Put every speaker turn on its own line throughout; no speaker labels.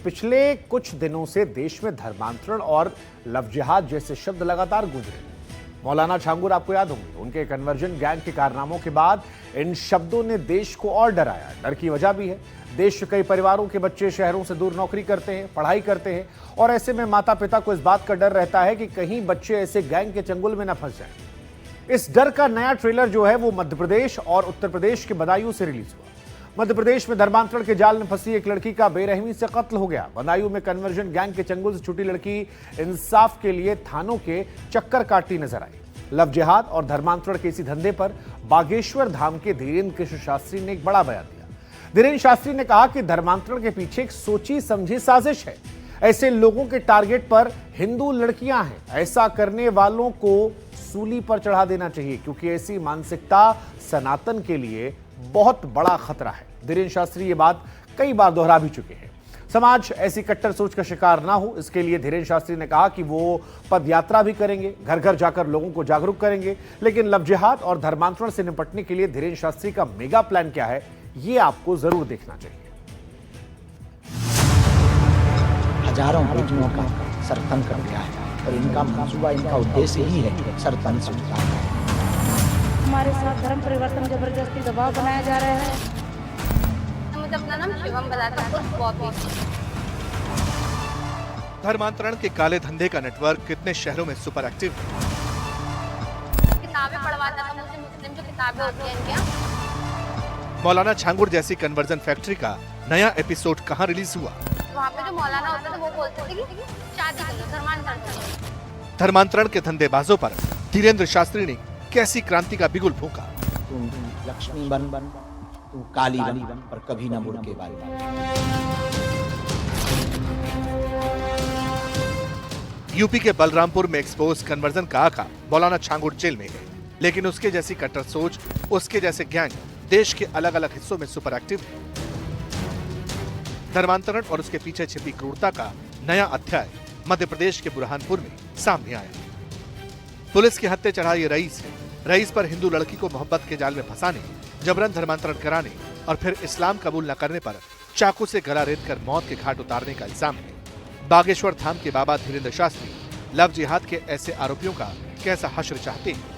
पिछले कुछ दिनों से देश में धर्मांतरण और लव जिहाद जैसे शब्द लगातार गूंज रहे हैं। मौलाना छांगुर आपको याद होंगे, उनके कन्वर्जन गैंग के कारनामों के बाद इन शब्दों ने देश को और डराया। डर की वजह भी है, देश के कई परिवारों के बच्चे शहरों से दूर नौकरी करते हैं, पढ़ाई करते हैं और ऐसे में माता पिता को इस बात का डर रहता है कि कहीं बच्चे ऐसे गैंग के चंगुल में न फंस जाएं। इस डर का नया ट्रेलर जो है वो मध्य प्रदेश और उत्तर प्रदेश के बदायूं से रिलीज हुआ। मध्य प्रदेश में धर्मांतरण के जाल में फंसी एक लड़की का बेरहमी से कत्ल हो गया। बदायूं में कन्वर्जन गैंग के चंगुल से छूटी लड़की इंसाफ के लिए थानों के चक्कर काटती नजर आई। लव जिहाद और धर्मांतरण के इसी धंधे पर बागेश्वर धाम के धीरेन्द्र कृष्ण शास्त्री ने एक बड़ा बयान दिया। धीरेन्द्र शास्त्री ने कहा कि धर्मांतरण के पीछे एक सोची समझी साजिश है। ऐसे लोगों के टारगेट पर हिंदू लड़कियां हैं। ऐसा करने वालों को सूली पर चढ़ा देना चाहिए, क्योंकि ऐसी मानसिकता सनातन के लिए बहुत बड़ा खतरा है। धीरेन्द्र शास्त्री ये बात कई बार दोहरा भी चुके हैं। समाज ऐसी कट्टर सोच का शिकार ना हो, इसके लिए धीरेन्द्र शास्त्री ने कहा कि वो पदयात्रा भी करेंगे, घर घर जाकर लोगों को जागरूक करेंगे। लेकिन लव जिहाद और धर्मांतरण से निपटने के लिए धीरेन्द्र शास्त्री का मेगा प्लान क्या है, ये आपको जरूर देखना चाहिए।
हजारों बेटियों का सरतन कर गया है और इनका मंसूबा, इनका उद्देश्य ही है सरतन से उतारना।
हमारे साथ धर्म परिवर्तन जबरदस्ती दबाव बनाया जा रहा है।
मुझे अपना नाम शिवम बताता है।
धर्मांतरण के काले धंधे का नेटवर्क कितने शहरों में सुपर एक्टिव है।
किताबें पढ़वाता था मुझे, मुस्लिम जो किताबें होती हैं इनके।
मौलाना छांगुर जैसी कन्वर्जन फैक्ट्री का नया एपिसोड कहां रिलीज हुआ।
वहाँ पे जो मौलाना होता था वो बोलते थे कि शादी कर लो, धर्मांतरण कर लो।
धर्मांतरण के धंधेबाजों पर धीरेन्द्र शास्त्री ने कैसी क्रांति का बिगुल फूंका।
तुम लक्ष्मी बन तू काली बन पर कभी न मुड़ के बाल।
यूपी के बलरामपुर में एक्सपोज कन्वर्जन का आका मौलाना छांगुर जेल में है, लेकिन उसके जैसी कट्टर सोच, उसके जैसे गैंग देश के अलग अलग हिस्सों में सुपर एक्टिव है। धर्मांतरण और उसके पीछे छिपी क्रूरता का नया अध्याय मध्य प्रदेश के बुरहानपुर में सामने आया। पुलिस के हत्थे चढ़ा ये रईस है। रईस पर हिंदू लड़की को मोहब्बत के जाल में फंसाने, जबरन धर्मांतरण कराने और फिर इस्लाम कबूल न करने पर चाकू से गला रेत कर मौत के घाट उतारने का इल्जाम है। बागेश्वर धाम के बाबा धीरेन्द्र शास्त्री लव जिहाद के ऐसे आरोपियों का कैसा हश्र चाहते हैं।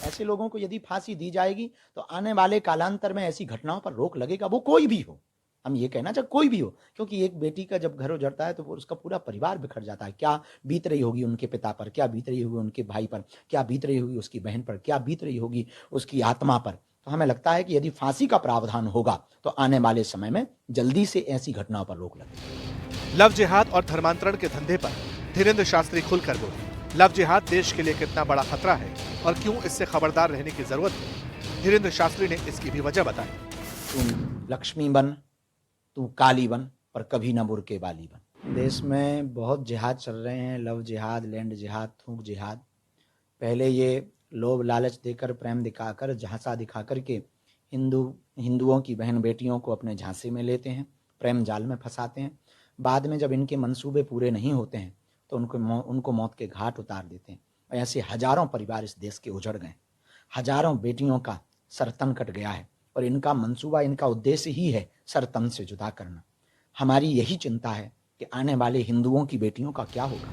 ऐसे लोगों को यदि फांसी दी जाएगी तो आने वाले कालांतर में ऐसी घटनाओं पर रोक लगेगा, वो कोई भी हो। हम ये कहना चाहे कोई भी हो, क्योंकि एक बेटी का जब घर उजड़ता है तो वो उसका पूरा परिवार बिखर जाता है। क्या बीत रही होगी उनके पिता पर, क्या बीत रही होगी उनके भाई पर, क्या बीत रही होगी उसकी बहन पर, क्या बीत रही होगी उसकी आत्मा पर। तो हमें लगता है कि यदि फांसी का प्रावधान होगा तो आने वाले समय में जल्दी से ऐसी घटनाओं पर रोक लगेगी।
लव जिहाद और धर्मांतरण के धंधे पर धीरेन्द्र शास्त्री खुलकर बोले। लव जिहाद देश के लिए कितना बड़ा खतरा है और क्यों इससे खबरदार रहने की जरूरत है, धीरेन्द्र शास्त्री ने इसकी भी वजह बताई।
तुम लक्ष्मी बन तू काली बन पर कभी न मुड़ के बाली बन। देश में बहुत जिहाद चल रहे हैं, लव जिहाद, लैंड जिहाद, थूक जिहाद। पहले ये लोभ लालच देकर, प्रेम दिखाकर, झांसा दिखाकर के हिंदुओं की बहन बेटियों को अपने झांसे में लेते हैं, प्रेम जाल में फंसाते हैं। बाद में जब इनके मंसूबे पूरे नहीं होते हैं तो उनको मौत के घाट उतार देते हैं। और ऐसे हजारों परिवार इस देश के उजड़ गए, हजारों बेटियों का सरतन कट गया है और इनका मंसूबा, इनका उद्देश्य ही है सरतन से जुदा करना। हमारी यही चिंता है कि आने वाले हिंदुओं की बेटियों का क्या होगा।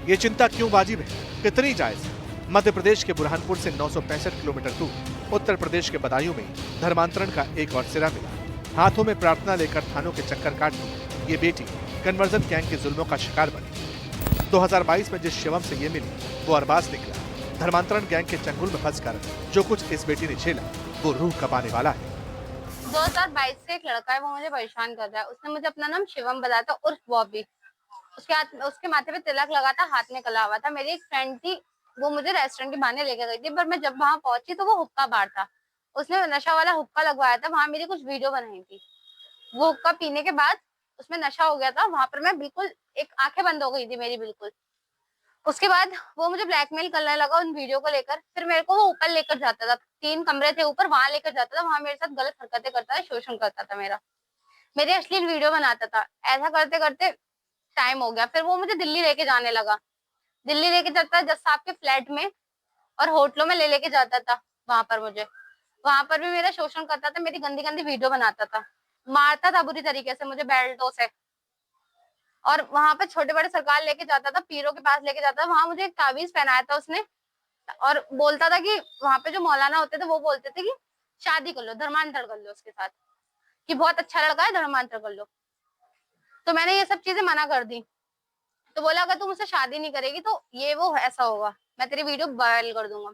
ये चिंता क्यों वाजिब है, कितनी जायज है। मध्य प्रदेश के बुरहानपुर से 965 किलोमीटर दूर उत्तर प्रदेश के बदायूं में धर्मांतरण का एक और सिरा मिला। हाथों में प्रार्थना लेकर थानों के चक्कर काटती ये बेटी कन्वर्जन गैंग के जुल्मों का शिकार बनी। 2022 में जिस शिवम से ये मिली वो अरबाज निकला। धर्मांतरण गैंग के चंगुल में फंसकर जो कुछ इस बेटी ने झेला वो रूह कपाने वाला है।
2022 से एक लड़का है, वो मुझे परेशान कर रहा है। उसने मुझे अपना नाम शिवम बताया था उर्फ बॉबी। उसके माथे पे तिलक लगा था, हाथ में कला हुआ था। मेरी एक फ्रेंड थी, वो मुझे रेस्टोरेंट के बहाने लेकर गई थी, पर मैं जब वहां पहुंची तो वो हुक्का बार था। उसने नशा वाला हुक्का लगवाया था, वहां मेरी कुछ वीडियो बनाई थी। वो हुक्का पीने के बाद उसमें नशा हो गया था, वहां पर मैं बिल्कुल एक आंखें बंद हो गई थी मेरी बिल्कुल। उसके बाद वो मुझे ब्लैकमेल करने लगा उन वीडियो को लेकर। फिर मेरे को वो ऊपर लेकर जाता था, 3 कमरे थे ऊपर, वहां लेकर जाता था। वहां मेरे साथ गलत हरकतें करता था, शोषण करता था मेरे अश्लील वीडियो बनाता था। ऐसा करते करते टाइम हो गया। फिर वो मुझे दिल्ली लेके जाने लगा। दिल्ली लेके जाता जज साहब के फ्लैट में और होटलों में लेके जाता था। वहां पर भी मेरा शोषण करता था, मेरी गंदी गंदी वीडियो बनाता था। मारता था बुरी तरीके से मुझे बेल्टों से। और वहां पे छोटे बड़े सरकार लेके जाता था, पीरों के पास लेके जाता था, वहां मुझे एक ताबीज पहनाया था उसने। और बोलता था कि वहां पे जो मौलाना होते थे वो बोलते थे कि शादी कर लो, धर्मांतर कर लो उसके साथ, कि बहुत अच्छा लड़का है, धर्मांतर कर लो। तो मैंने ये सब चीजें मना कर दी। तो बोला अगर तुम मुझसे शादी नहीं करेगी तो ये वो ऐसा होगा, मैं तेरी वीडियो वायरल कर दूंगा।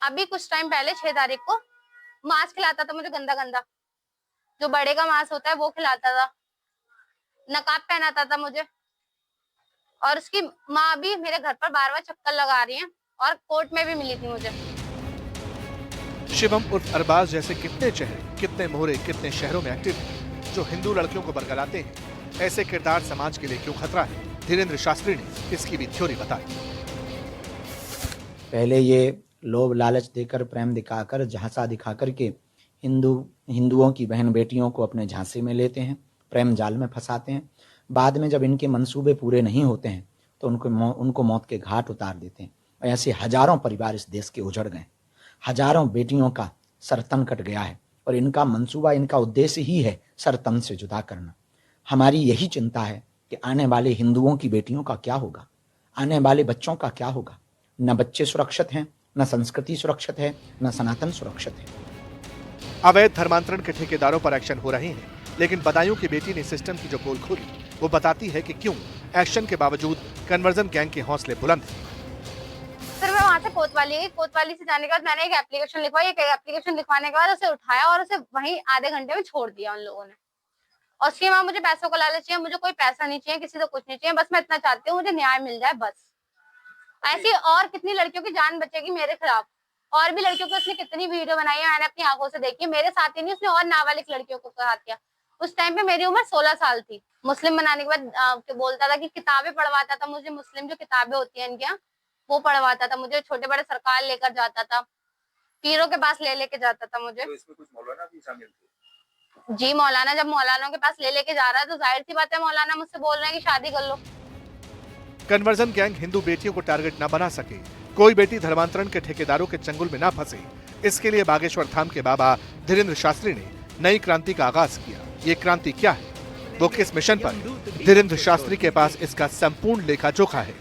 अभी कुछ टाइम पहले 6 तारीख को मांस खिलाता था मुझे, गंदा गंदा जो बड़े का मांस होता है वो खिलाता था, नकाब पहनाता था मुझे। और उसकी माँ भी मेरे घर पर बार बार चक्कर लगा रही है और कोर्ट में भी मिली थी मुझे।
शिवम उर्फ अरबाज जैसे कितने चेहरे, कितने मोहरे, कितने शहरों में एक्टिव हैं जो हिंदू लड़कियों को बरगलाते हैं। ऐसे किरदार समाज के लिए क्यों खतरा है? धीरेन्द्र शास्त्री ने इसकी भी थ्योरी बताई।
पहले ये लोभ लालच देकर, प्रेम दिखाकर, झांसा दिखाकर के हिंदुओं की बहन बेटियों को अपने झांसे में लेते हैं, प्रेम जाल में फंसाते हैं। बाद में जब इनके मंसूबे पूरे नहीं होते हैं तो उनको मौत के घाट उतार देते हैं। और ऐसे हजारों परिवार इस देश के उजड़ गए, हजारों बेटियों का सर तन कट गया है। और इनका मंसूबा, इनका उद्देश्य ही है सर तन से जुदा करना। हमारी यही चिंता है कि आने वाले हिंदुओं की बेटियों का क्या होगा, आने वाले बच्चों का क्या होगा। न बच्चे सुरक्षित हैं, न संस्कृति सुरक्षित है, न सनातन सुरक्षित है।
अवैध धर्मांतरण के ठेकेदारों पर एक्शन हो रहे हैं, लेकिन बदायूं की बेटी ने सिस्टम की जो पोल खोली वो बताती है कि क्यों एक्शन के बावजूद कन्वर्जन गैंग के हौसले बुलंद हैं।
फिर मैं वहां से कोतवाली गई। कोतवाली से जाने के बाद मैंने एक एप्लीकेशन लिखवाई। एक एप्लीकेशन लिखवाने के बाद उसे उठाया और उसे वहीं आधे घंटे में छोड़ दिया उन लोगों ने। और उसके बाद मुझे पैसों का लालच चाहिए, मुझे कोई पैसा नहीं चाहिए, किसी से कुछ नहीं चाहिए, बस मैं इतना चाहती हूँ मुझे न्याय मिल जाए बस। ऐसी और कितनी लड़कियों की जान बचेगी मेरे खिलाफ। और भी लड़कियों की उसने कितनी वीडियो बनाई है, मैंने अपनी आंखों से देखी। मेरे साथ ही नहीं, उसने और नाबालिग लड़कियों को साथ किया। उस टाइम पे मेरी उम्र 16 साल थी। मुस्लिम बनाने के बाद बोलता था कि किताबें पढ़वाता था मुझे, मुस्लिम जो किताबें होती है इनके यहाँ वो पढ़वाता था मुझे। छोटे बड़े सरकार लेकर जाता था, पीरों के पास लेके जाता था मुझे।
तो इसमें कुछ मौलाना भी शामिल थे?
जी मौलाना, जब मौलाना के पास लेके जा रहा है तो जाहिर सी बात है मौलाना मुझसे बोल रहे हैं कि शादी कर लो।
कन्वर्जन गैंग हिंदू बेटियों को टारगेट न बना सके, कोई बेटी धर्मांतरण के ठेकेदारों के चंगुल में न फंसे, इसके लिए बागेश्वर धाम के बाबा धीरेन्द्र शास्त्री ने नई क्रांति का आगाज किया। ये क्रांति क्या है, वो किस मिशन पर, धीरेन्द्र शास्त्री के पास इसका संपूर्ण लेखा जोखा है।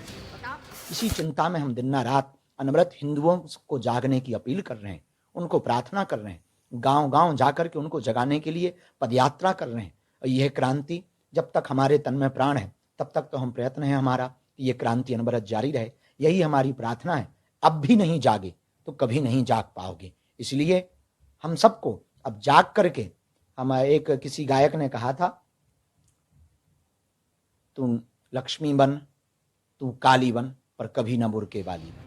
इसी चिंता में हम दिन रात अनवरत हिंदुओं को जागने की अपील कर रहे हैं, उनको प्रार्थना कर रहे हैं, गांव-गांव जाकर के उनको जगाने के लिए पदयात्रा कर रहे हैं। और यह क्रांति जब तक हमारे तन में प्राण है तब तक तो हम प्रयत्न है हमारा कि ये क्रांति अनवरत जारी रहे। यही हमारी प्रार्थना है। अब भी नहीं जागे तो कभी नहीं जाग पाओगे। इसलिए हम सबको अब जाग करके, हम एक किसी गायक ने कहा था, तू लक्ष्मी बन, तू काली बन, पर कभी न बुर के बाली बन।